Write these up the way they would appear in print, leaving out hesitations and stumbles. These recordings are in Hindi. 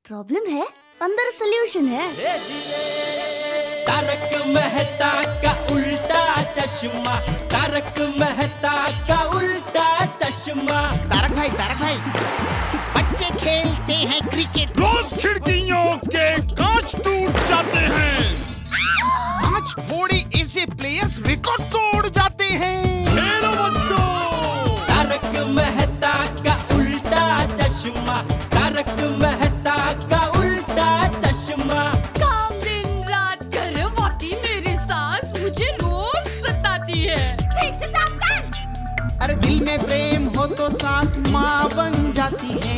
प्रॉब्लम है, अंदर सोल्यूशन है। तारक मेहता का उल्टा चश्मा, तारक मेहता का उल्टा चश्मा। तारक भाई बच्चे खेलते हैं क्रिकेट, रोज खिड़कियों के कांच टूट जाते हैं। कांच फोड़े ऐसे प्लेयर्स रिकॉर्ड तोड़ जाते हैं। खेलो बच्चों। तारक मेहता का उल्टा चश्मा, तारक मेहता का उल्टा चश्मा। काम दिन रात करवाती मेरी सास मुझे रोज सताती है। ठीक से साफ कर। अरे दिल में प्रेम हो तो सास माँ बन जाती है।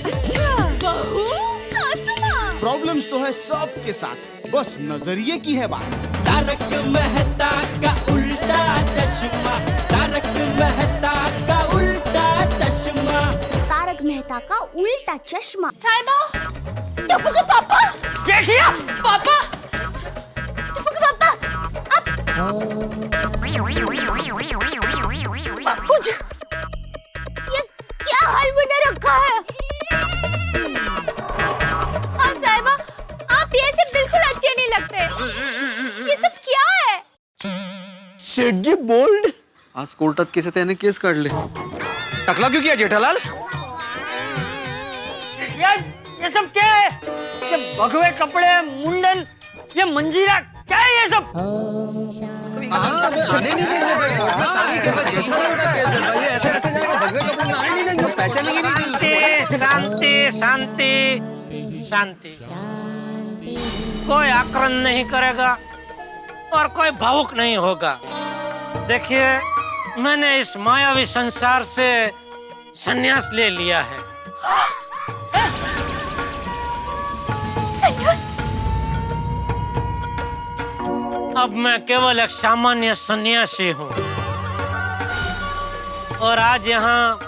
अच्छा, बहू सास माँ। प्रॉब्लम्स तो है सबके साथ, बस नजरिए की है बात। तारक मेहता का उल्टा चश्मा, तारक मेहता का उल्टा चश्मा। तारक मेहता का उल्टा चश्मा। साइबा, टप्पू के पापा। जेठिया पापा, टप्पू के पापा, बापूजी, ये क्या हाल बना रखा है? हाँ साहिबा, आप ये सब बिल्कुल अच्छे नहीं लगते। ये सब क्या है? शेठ जी बोल्ड आज कोर्टात केस त्याने केस काढले. टाकला क्यों किया जेठालाल? यार ये सब क्या है? ये भगवे कपड़े, मुंडन, ये मंजीरा, क्या है ये सब? आने नहीं देंगे. ऐसे जाएगा भगवे कपड़े में आने नहीं देंगे. पहचानेंगे नहीं. शांति शांति शांति। कोई आक्रमण नहीं करेगा और कोई भावुक नहीं होगा। देखिए, मैंने इस मायावी संसार से संन्यास ले लिया है। अब मैं केवल एक सामान्य सन्यासी हूँ और आज यहाँ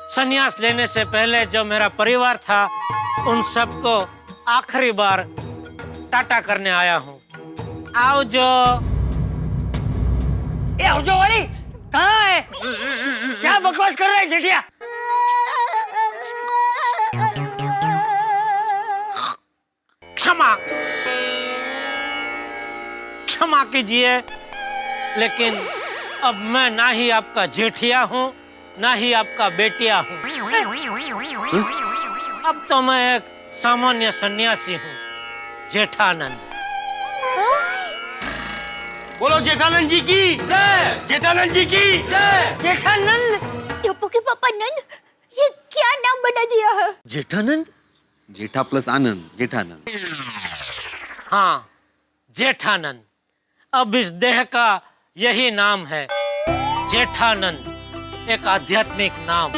संन्यास लेने से पहले जो मेरा परिवार था उन सबको आखिरी बार टाटा करने आया हूँ। आओ जो ये हुजो वाली कहाँ है? क्या बकवास कर रहा है जेठिया? क्षमा क्षमा कीजिए, लेकिन अब मैं ना ही आपका जेठिया हूँ ना ही आपका बेटिया हूँ। अब तो मैं एक सामान्य सन्यासी हूँ, जेठानंद। बोलो जेठानंद जी की जय। जेठानंद जी की जय। जेठानंद। टप्पू के पापा नंद, ये क्या नाम बना दिया है? जेठानंद. जेठा प्लस आनंद, जेठानंद. हाँ, जेठानंद। अब इस देह का यही नाम है, जेठानंद, एक आध्यात्मिक नाम।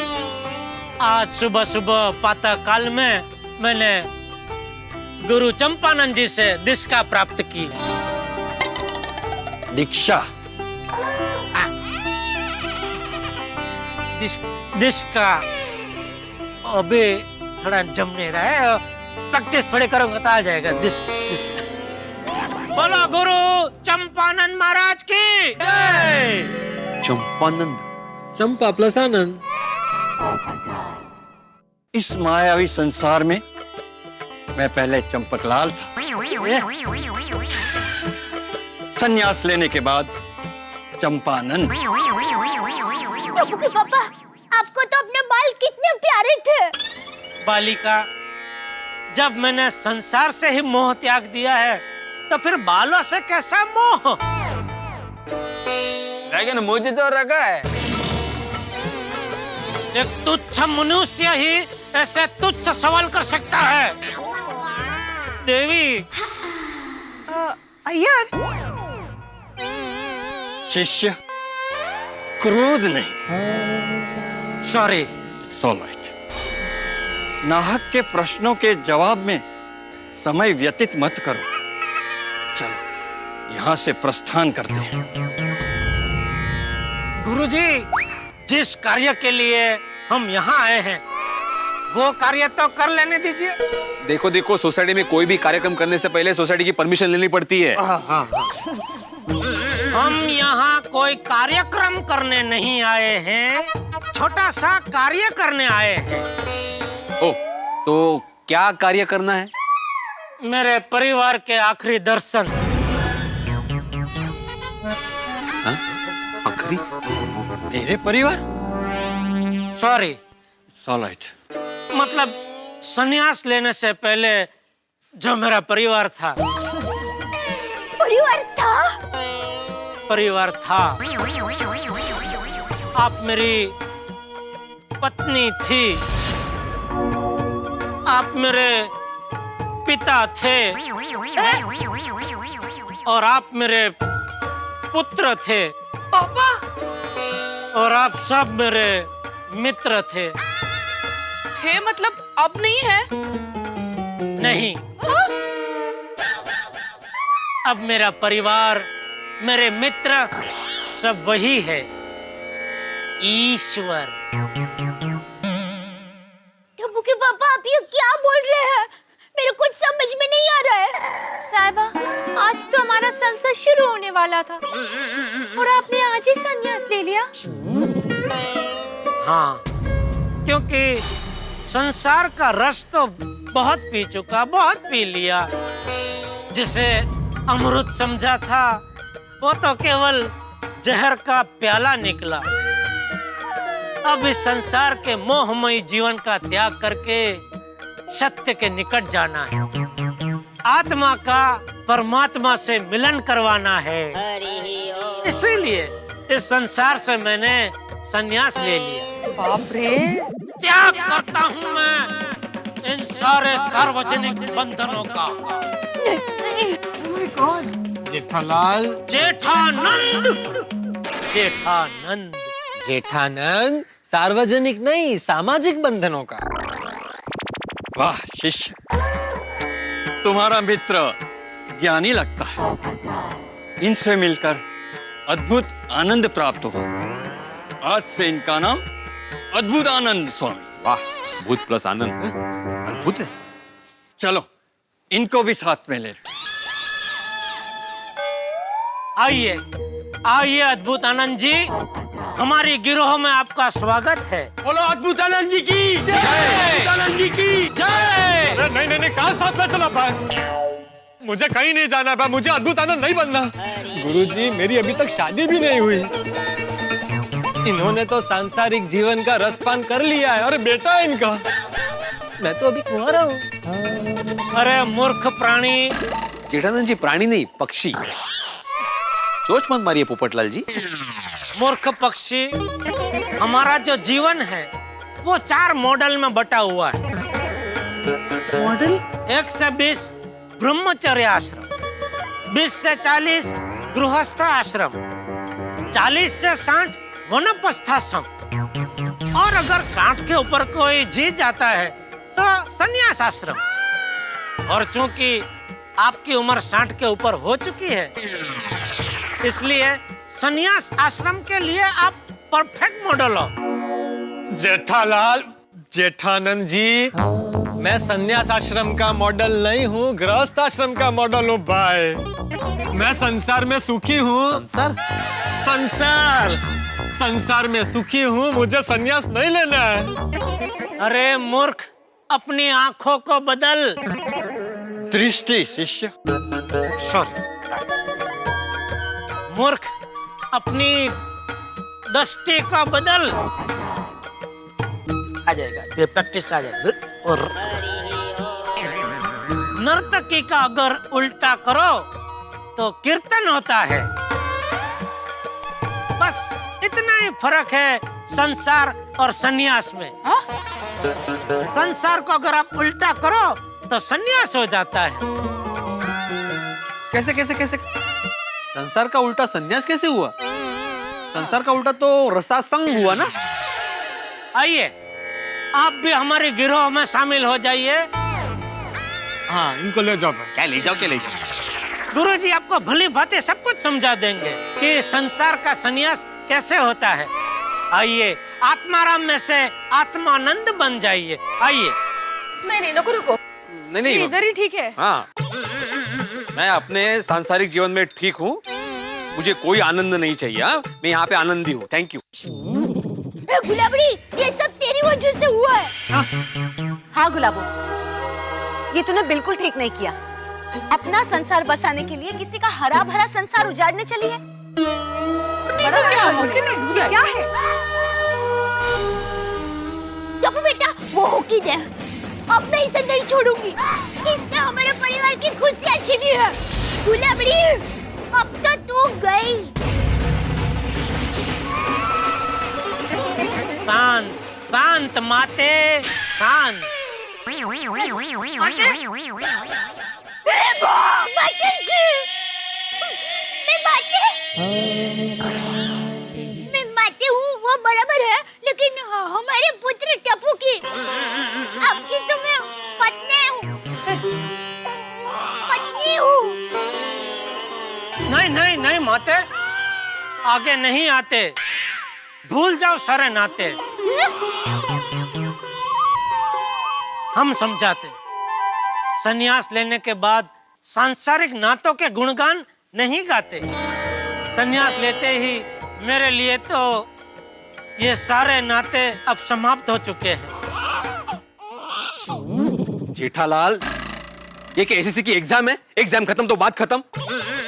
आज सुबह सुबह प्रातः काल में मैंने गुरु चंपानंद जी से दीक्षा प्राप्त की। दीक्षा. दीक्षा अभी थोड़ा जम नहीं रहा है, प्रैक्टिस थोड़ी करूंगा तो आ जाएगा। दीक्षा। बोलो गुरु चंपानंद महाराज की जय। चंपानंद. चंपा प्लस आनंद. इस मायावी संसार में मैं पहले चंपकलाल था। संन्यास लेने के बाद चंपानंद। टप्पू के पापा, आपको तो अपने बाल कितने प्यारे थे। बालिका, जब मैंने संसार से ही मोह त्याग दिया है तो फिर बालों से कैसा मोह? लेकिन मुझे तो रखा है. एक तुच्छ मनुष्य ही ऐसे तुच्छ सवाल कर सकता है। देवी, शिष्य, क्रोध नहीं. सॉरी। ऑलराइट. नाहक के प्रश्नों के जवाब में समय व्यतीत मत करो. चलो यहाँ से प्रस्थान करते हैं. गुरुजी, जिस कार्य के लिए हम यहाँ आए हैं वो कार्य तो कर लेने दीजिए। देखो देखो, सोसाइटी में कोई भी कार्यक्रम करने से पहले सोसाइटी की परमिशन लेनी पड़ती है. हम यहाँ कोई कार्यक्रम करने नहीं आए हैं, छोटा सा कार्य करने आए हैं। ओ, तो क्या कार्य करना है? मेरे परिवार के आखिरी दर्शन। आखिरी? तेरे परिवार? सॉरी, सॉलाइट। मतलब संन्यास लेने से पहले जो मेरा परिवार था। परिवार था। आप मेरी पत्नी थी, आप मेरे पिता थे और आप मेरे पुत्र थे। पापा और आप सब मेरे मित्र थे। थे मतलब अब नहीं है? नहीं, अब मेरा परिवार, मेरे मित्र सब वही है, ईश्वर। टप्पू के पापा आप ये क्या बोल रहे हैं? मेरे कुछ समझ में नहीं आ रहा है। साहिबा, आज तो हमारा संसद शुरू होने वाला था और आपने आज ही संन्यास ले लिया। हाँ, क्योंकि संसार का रस तो बहुत पी चुका, बहुत पी लिया। जिसे अमृत समझा था वो तो केवल जहर का प्याला निकला। अब इस संसार के मोहमयी जीवन का त्याग करके सत्य के निकट जाना है, आत्मा का परमात्मा से मिलन करवाना है। इसीलिए इस संसार से मैंने संन्यास ले लिया। बाप रे! त्याग करता हूँ मैं इन सारे सार्वजनिक बंधनों का। जेठालाल। जेठानंद, जेठानंद। जेठानंद, सार्वजनिक नहीं, सामाजिक बंधनों का। वाह शिष्य, तुम्हारा मित्र ज्ञानी लगता है। इनसे मिलकर अद्भुत आनंद प्राप्त हो। आज से इनका नाम अद्भुत आनंद स्वामी। वाह, भूत प्लस आनंद अद्भुत है। चलो इनको भी साथ में ले लो। आइए आइए अद्भुत आनंद जी, हमारी गिरोह में आपका स्वागत है। बोलो अद्भुत आनंद जी की जय। अद्भुत आनंद जी की जय। अरे नहीं, कहाँ साथ में चला भाई? मुझे कहीं नहीं जाना भाई, मुझे अद्भुत आनंद नहीं बनना। गुरुजी, मेरी अभी तक शादी भी नहीं हुई। इन्होंने तो सांसारिक जीवन का रसपान कर लिया है। अरे बेटा है इनका, मैं तो अभी कुंवारा हूँ। अरे मूर्ख प्राणी। जेठानंद जी प्राणी नहीं, पक्षी। सोच मत मारिए पोपटलाल जी। मूर्ख पक्षी, हमारा जो जीवन है वो 4 मॉडल में बटा हुआ है। मॉडल? 1 से 20 ब्रह्मचर्य आश्रम, 20 से 40 गृहस्थ आश्रम, 40 से 60 वनप्रस्थाश्रम और अगर 60 के ऊपर कोई जीत जाता है तो संन्यास आश्रम। और चूंकि आपकी उम्र 60 के ऊपर हो चुकी है, इसलिए संन्यास आश्रम के लिए आप परफेक्ट मॉडल हो। जेठालाल, जेठानंद जी, मैं संन्यास आश्रम का मॉडल नहीं हूँ, गृहस्थ आश्रम का मॉडल हूँ भाई। मैं संसार में सुखी हूँ। संसार में सुखी हूँ, मुझे संन्यास नहीं लेना है। अरे मूर्ख, अपनी आंखों को बदल। दृष्टि शिष्य। सॉरी मूर्ख, अपनी दृष्टि का बदल। आ जाएगा, ये प्रैक्टिस आ जाएगा। और नर्तकी का अगर उल्टा करो तो कीर्तन होता है। बस इतना ही फर्क है संसार और संन्यास में। संसार को अगर आप उल्टा करो तो संन्यास हो जाता है। कैसे? संसार का उल्टा संन्यास कैसे हुआ? संसार का उल्टा तो रसासंग हुआ ना। आइए आप भी हमारे गिरोह में शामिल हो जाइए। हाँ, इनको ले जाओ भाई। क्या ले जाओ? गुरुजी आपको भली भांति सब कुछ समझा देंगे कि संसार का संन्यास कैसे होता है। आइए आत्माराम में से आत्मानंद बन जाइए। आइए। नहीं, रुको। नहीं, इधर ही ठीक है। हाँ, मैं अपने सांसारिक जीवन में ठीक हूँ, मुझे कोई आनंद नहीं चाहिए। मैं यहाँ पे आनंदी हूँ। Thank you. गुलाबड़ी, ये सब तेरी वजह से हुआ है। हाँ गुलाबो, ये तूने बिल्कुल ठीक नहीं किया। अपना संसार बसाने के लिए किसी का हरा भरा संसार उजाड़ने चली है। बड़ा क्या है? देखो बेटा, वो होकी दे। अब मैं इसे नहीं छोड़ूंगी। इससे हमारे परिवार की खुशियाँ छिनी है। गुलाबड़ी, अब तो तू गई। शांत शांत माते, शांत। मैं माते हूँ, वो बराबर है, लेकिन हमारे पुत्र टप्पू की, आपकी तो मैं पत्नी हूँ। पत्नी हूँ। नहीं नहीं नहीं माते, आगे नहीं आते। भूल जाओ सारे नाते। हम समझाते, संन्यास लेने के बाद सांसारिक नातों के गुणगान नहीं गाते। संन्यास लेते ही मेरे लिए तो ये सारे नाते अब समाप्त हो चुके हैं। जेठालाल, ये क्या एसएससी की एग्जाम है? एग्जाम खत्म तो बात खत्म।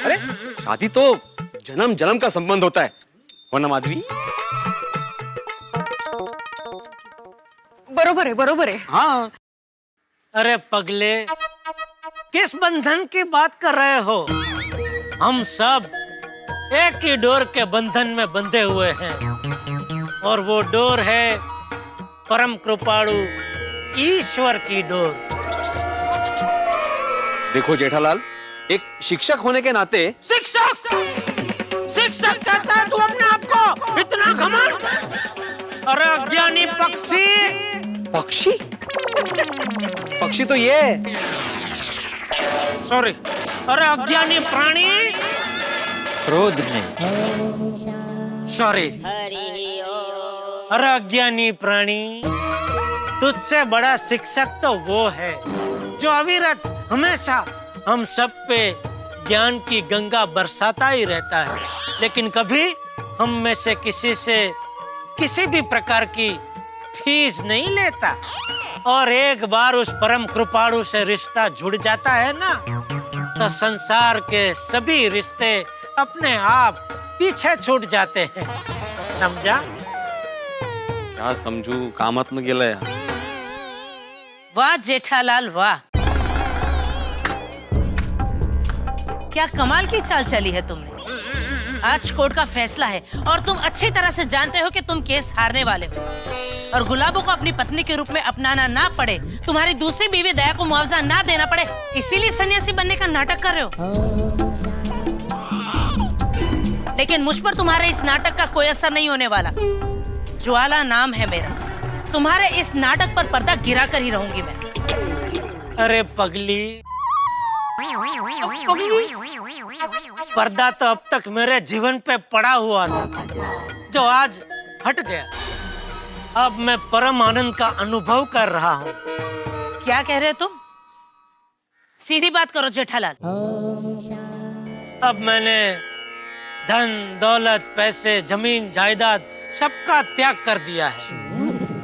अरे शादी तो जन्म जन्म का संबंध होता है, वरना माधवी। बरोबर है। हाँ। अरे पगले, किस बंधन की बात कर रहे हो? हम सब एक ही डोर के बंधन में बंधे हुए हैं, और वो डोर है परम कृपाणु ईश्वर की डोर। देखो जेठालाल, एक शिक्षक होने के नाते। शिक्षक कहता है तू अपने आप को? इतना घमंड? अरे अज्ञानी पक्षी। पक्षी? पक्षी तो ये है। सॉरी। अरे अज्ञानी प्राणी। क्रोध में। सॉरी। अरे अज्ञानी प्राणी, तुझसे बड़ा शिक्षक तो वो है जो अविरत हमेशा हम सब पे ज्ञान की गंगा बरसाता ही रहता है, लेकिन कभी हम में से किसी से किसी भी प्रकार की फीस नहीं लेता। और एक बार उस परम कृपाणु से रिश्ता जुड़ जाता है ना, तो संसार के सभी रिश्ते अपने आप पीछे छूट जाते हैं। समझा? क्या समझू, कामात में गेला यार। वाह जेठालाल वाह, क्या कमाल की चाल चली है तुमने। आज कोर्ट का फैसला है और तुम अच्छी तरह से जानते हो कि तुम केस हारने वाले हो, और गुलाबों को अपनी पत्नी के रूप में अपनाना ना पड़े, तुम्हारी दूसरी बीवी दया को मुआवजा ना देना पड़े, इसीलिए सन्यासी बनने का नाटक कर रहे हो। लेकिन मुझ पर तुम्हारे इस नाटक का कोई असर नहीं होने वाला। ज्वाला नाम है मेरा, तुम्हारे इस नाटक पर पर्दा गिरा कर ही रहूंगी मैं। अरे पगली, पर्दा तो अब तक मेरे जीवन पे पड़ा हुआ था, जो आज हट गया। अब मैं परम आनंद का अनुभव कर रहा हूँ। क्या कह रहे हो तुम? सीधी बात करो जेठालाल। अब मैंने धन दौलत पैसे जमीन जायदाद सबका त्याग कर दिया है,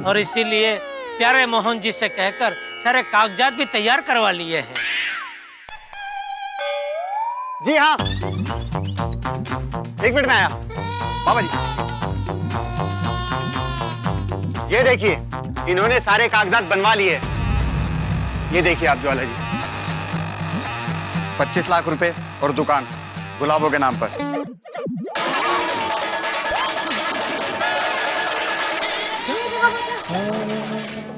और इसीलिए प्यारे मोहन जी से कहकर सारे कागजात भी तैयार करवा लिए हैं। जी हाँ, 1 मिनट में आया। बाबा जी, ये देखिए, इन्होंने सारे कागजात बनवा लिए। ये देखिए आप ज्वाला जी, 25 लाख रुपए और दुकान गुलाबों के नाम पर।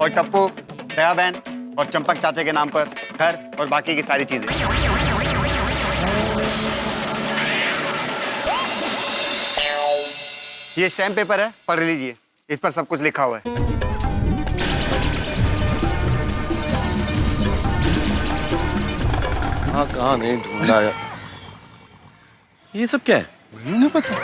और टप्पू, दया बहन और चंपक चाचे के नाम पर घर और बाकी की सारी चीजें। ये स्टैम्प पेपर है, पढ़ लीजिए, इस पर सब कुछ लिखा हुआ है। कहाँ नहीं ढूंढा। ये सब क्या है? मुझे नहीं पता।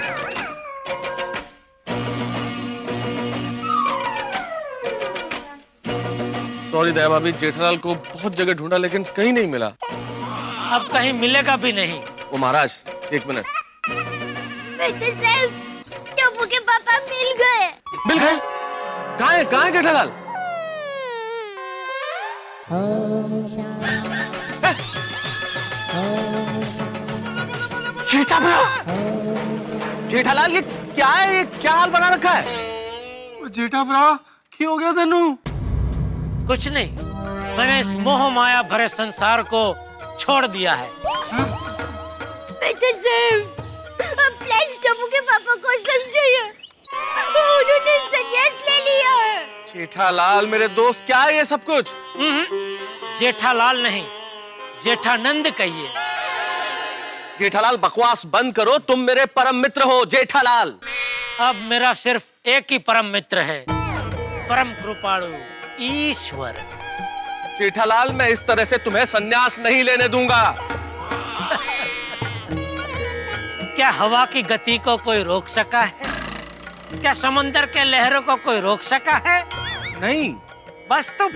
सॉरी दया भाभी, जेठालाल को बहुत जगह ढूंढा लेकिन कहीं नहीं मिला। अब कहीं मिलेगा भी नहीं। वो महाराज, 1 मिनट। टप्पू के पापा मिल गए। मिल गए? कहाँ है जेठालाल? जेठालाल ये क्या है? ये क्या हाल बना रखा है? जेठा भरा की हो गया तेनू? कुछ नहीं, मैंने इस मोह माया भरे संसार को छोड़ दिया है। बेटा साहब, अब प्लीज टप्पू के पापा को समझाइए, उन्होंने संन्यास ले लिया है। जेठालाल मेरे दोस्त, क्या है ये सब कुछ? जेठालाल नहीं, जेठानंद कहिए। जेठालाल बकवास बंद करो, तुम मेरे परम मित्र हो जेठालाल। अब मेरा सिर्फ एक ही परम मित्र है, परम कृपाणु ईश्वर। जेठालाल मैं इस तरह से तुम्हें संन्यास नहीं लेने दूंगा। क्या हवा की गति को कोई रोक सका है? क्या समंदर के लहरों को कोई रोक सका है? नहीं। बस तो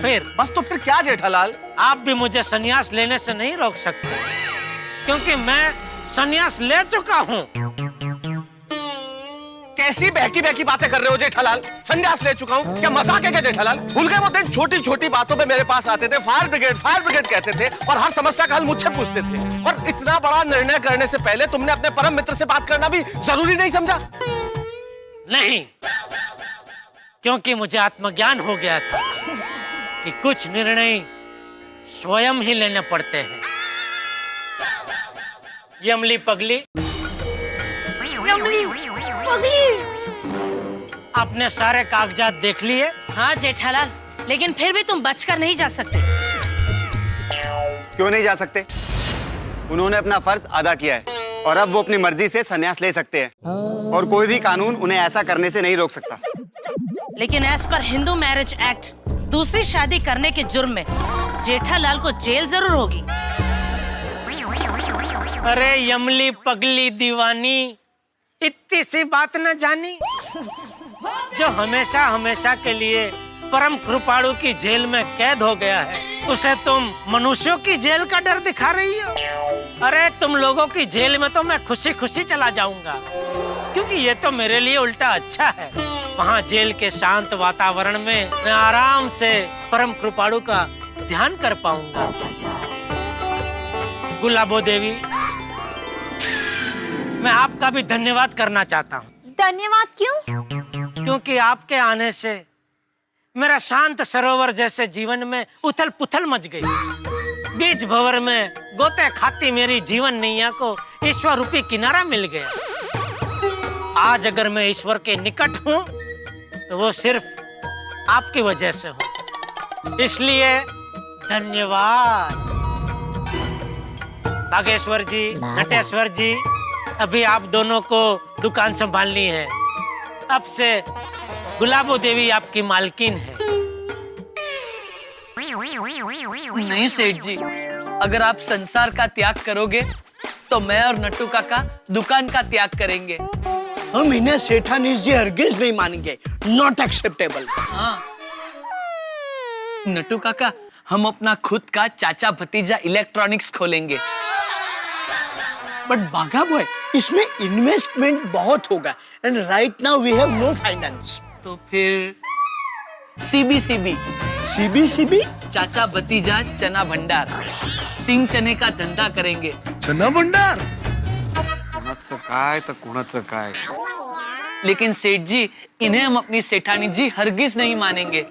फिर क्या जेठालाल? आप भी मुझे संन्यास लेने से नहीं रोक सकते, क्योंकि मैं संन्यास ले चुका हूँ। कैसी बहकी बहकी बातें कर रहे हो जेठालाल? संन्यास ले चुका हूँ? क्या मजाक है क्या जेठालाल? भूल गए वो दिन छोटी छोटी बातों पे मेरे पास आते थे, फायर ब्रिगेड कहते थे और हर समस्या का हल मुझसे पूछते थे। और इतना बड़ा निर्णय करने से पहले तुमने अपने परम मित्र से बात करना भी जरूरी नहीं समझा? नहीं, क्योंकि मुझे आत्मज्ञान हो गया था कि कुछ निर्णय स्वयं ही लेने पड़ते हैं। यमली पगली, आपने सारे कागजात देख लिए? हाँ जेठालाल, लेकिन फिर भी तुम बचकर नहीं जा सकते। क्यों नहीं जा सकते? उन्होंने अपना फर्ज अदा किया है और अब वो अपनी मर्जी से संन्यास ले सकते हैं और कोई भी कानून उन्हें ऐसा करने से नहीं रोक सकता। लेकिन as per Hindu marriage act दूसरी शादी करने के जुर्म में जेठालाल को जेल जरूर होगी। अरे यमली पगली दीवानी, इतनी सी बात न जानी? जो हमेशा हमेशा के लिए परम कृपाणु की जेल में कैद हो गया है, उसे तुम मनुष्यों की जेल का डर दिखा रही हो? अरे तुम लोगों की जेल में तो मैं खुशी खुशी चला जाऊंगा, क्योंकि ये तो मेरे लिए उल्टा अच्छा है। वहाँ जेल के शांत वातावरण में मैं आराम से परम कृपाणु का ध्यान कर पाऊंगा। गुलाबो देवी, मैं आपका भी धन्यवाद करना चाहता हूँ। धन्यवाद क्यों? क्योंकि आपके आने से मेरा शांत सरोवर जैसे जीवन में उथल पुथल मच गई। बीच भंवर में गोते खाती मेरी जीवन नैया को ईश्वर रूपी किनारा मिल गया। आज अगर मैं ईश्वर के निकट हूँ तो वो सिर्फ आपकी वजह से हूँ, इसलिए धन्यवाद। बागेश्वर जी, नटेश्वर जी, अभी आप दोनों को दुकान संभालनी है। अब से गुलाबो देवी आपकी मालकिन है। नहीं सेठ जी, अगर आप संसार का त्याग करोगे तो मैं और नट्टू काका दुकान का त्याग करेंगे। हम इन्हें सेठानीश जी हरगिज नहीं मानेंगे, नॉट एक्सेप्टेबल। हाँ नट्टू काका, हम अपना खुद का चाचा भतीजा इलेक्ट्रॉनिक्स खोलेंगे। बट बाघा बॉय, इसमें इन्वेस्टमेंट बहुत होगा and right now we have no finance. तो फिर सीबीसीबी, सीबीसीबी, चाचा भतीजा चना भंडार, सिंह चने का धंधा करेंगे। चना भंडार? कोणाचं काय तर कोणाचं काय। लेकिन सेठ जी, इन्हें हम अपनी सेठानी जी हरगिज नहीं मानेंगे।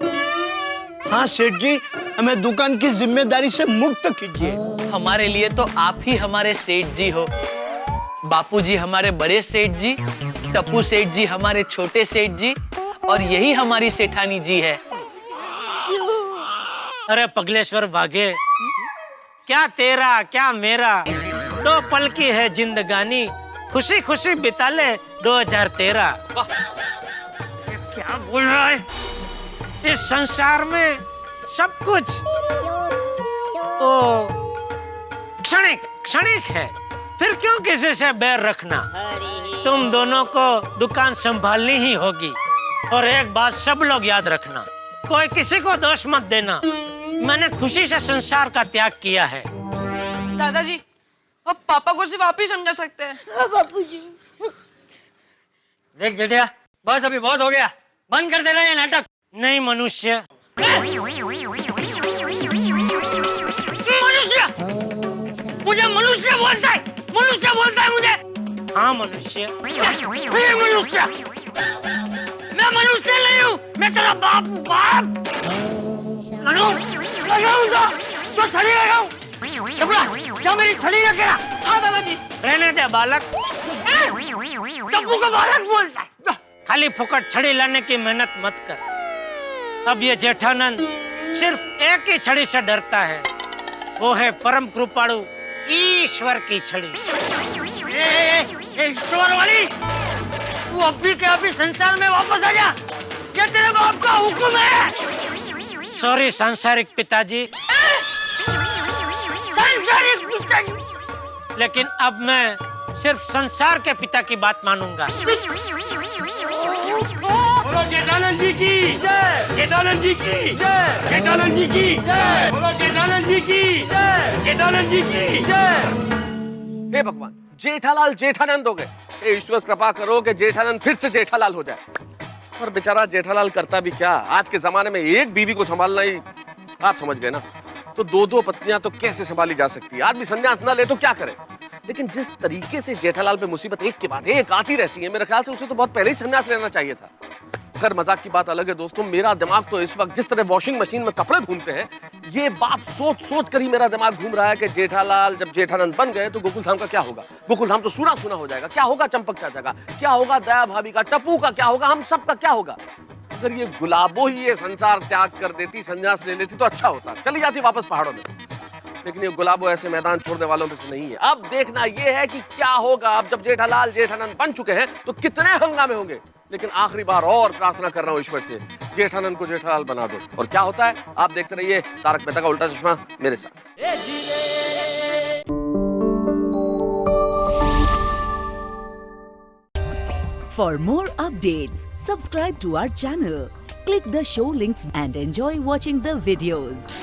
हाँ सेठ जी, हमें दुकान की जिम्मेदारी से मुक्त कीजिए। हमारे लिए तो आप ही हमारे सेठ जी हो। बापूजी हमारे बड़े सेठ जी, टप्पू सेठ जी हमारे छोटे सेठ जी, और यही हमारी सेठानी जी है। अरे पगलेश्वर बाघे, क्या तेरा क्या मेरा, दो पल की है जिंदगानी, खुशी खुशी बिता ले 2013। क्या बोल रहा है? इस संसार में सब कुछ ओ क्षणिक क्षणिक है, फिर क्यों किसी से बैर रखना? तुम दोनों को दुकान संभालनी ही होगी। और एक बात सब लोग याद रखना, कोई किसी को दोष मत देना। मैंने खुशी से संसार का त्याग किया है। दादाजी, अब पापा को सिर्फ आप ही समझा सकते हैं। हाँ बापूजी। देख बेटिया, बस अभी बहुत हो गया, बंद कर देना ये नाटक। नहीं मनुष्य, मनुष्य मुझे मनुष्य बोलता है, मनुष्य बोलता है मुझे। हाँ मनुष्य। हे मनुष्य, मैं मनुष्य नहीं हूँ, मैं तेरा बाप हूँ, बाप। लगाऊंगा तो छड़ी लगाऊं। टपरा, जा मेरी छड़ी रखे ना। हाँ दादाजी। रहने दे बालक। टप्पू को बालक बोलता है। खाली फुकट छड़ी लाने की मेहनत मत कर। अब ये जेठानंद सिर्फ एक ही छड़ी से डरता है, वो है परम कृपाणु ईश्वर की छड़ी। ईश्वर वाली, तू अभी के अभी संसार में वापस आ जा, ये तेरे बाप का हुक्म है। सॉरी सांसारिक पिताजी। सांसारिक पिताजी? लेकिन अब मैं सिर्फ संसार के पिता की बात मानूंगा। बोलो जेठानंद जी की जय, जेठानंद जी की जय, जेठानंद जी की जय, बोलो जेठानंद जी की जय, जेठानंद जी की जय। हे भगवान, जेठालाल जेठानंद हो गए। हे ईश्वर कृपा करो कि जेठानंद फिर से जेठालाल हो जाए। और बेचारा जेठालाल करता भी क्या, आज के जमाने में एक बीवी को संभालना ही, आप समझ गए ना, तो दो दो पत्नियां तो कैसे संभाली जा सकती है। आदमी संन्यास ना ले तो क्या करे। लेकिन जिस तरीके से जेठालाल पे मुसीबत एक के बाद एक आती रहती है, मेरे ख्याल से उसे तो बहुत पहले ही संन्यास लेना चाहिए था। खैर मजाक की बात अलग है दोस्तों, मेरा दिमाग तो इस वक्त जिस तरह वॉशिंग मशीन में कपड़े घूमते हैं, ये बात सोच सोच कर ही मेरा दिमाग घूम रहा है कि जेठालाल जब जेठानंद बन गए तो गोकुल धाम का क्या होगा। गोकुल धाम तो सूना सूना हो जाएगा। क्या होगा चंपक चाचा का, क्या होगा दया भाभी का, टप्पू का क्या होगा, हम सब का क्या होगा। अगर ये गुलाबो ही ये संसार त्याग कर देती, संन्यास ले लेती तो अच्छा होता, चली जाती वापस पहाड़ों में। लेकिन ये गुलाबो ऐसे मैदान छोड़ने वालों में से नहीं है। अब देखना ये है कि क्या होगा। अब जब जेठालाल जेठानंद बन चुके हैं तो कितने हंगामे होंगे। लेकिन आखिरी बार और प्रार्थना कर रहा हूँ ईश्वर से, जेठानंद को जेठालाल बना दो। और क्या होता है आप देखते रहिए तारक मेहता का उल्टा चश्मा मेरे साथ। For more updates, subscribe to our channel, click the show links and enjoy watching the videos.